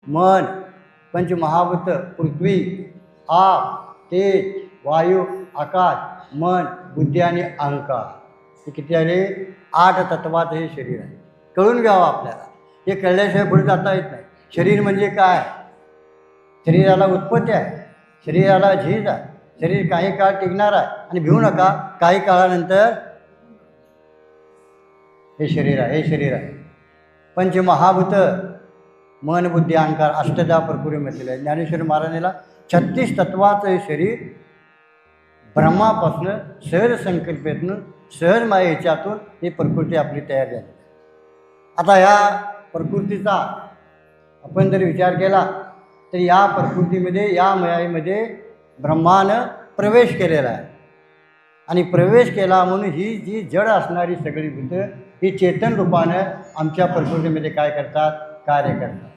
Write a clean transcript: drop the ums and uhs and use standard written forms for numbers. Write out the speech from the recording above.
मन, पंचमहाभूत, पृथ्वी, आप, तेज, वायू, आकाश, मन, बुद्धी आणि अहंकार. हे किती आले? 8 तत्वाचं हे शरीर आहे. कळून घ्यावं आपल्याला. हे कळल्याशिवाय पुढे जाता येत नाही. शरीर म्हणजे काय? शरीराला उत्पत्ती आहे, शरीराला झीज आहे, शरीर काही काळ टिकणार आहे आणि भिवू नका, काही काळानंतर हे शरीर आहे, हे शरीर आहे. पंचमहाभूत, मन, बुद्धी, अहंकार, अष्टधा प्रकृती म्हटलेलं आहे. ज्ञानेश्वर महाराजांना 36 तत्वाचं हे शरीर ब्रह्मापासून सहज संकल्पेतून सहज माया ह्याच्यातून ही प्रकृती आपली तयार झाली. आता ह्या प्रकृतीचा आपण जर विचार केला तर या प्रकृतीमध्ये, या मायेमध्ये ब्रह्मानं प्रवेश केलेला आहे. आणि प्रवेश केला म्हणून ही जी जड असणारी सगळी भूतं ही चेतन रूपानं आमच्या प्रकृतीमध्ये काय करतात? कार्य करतात.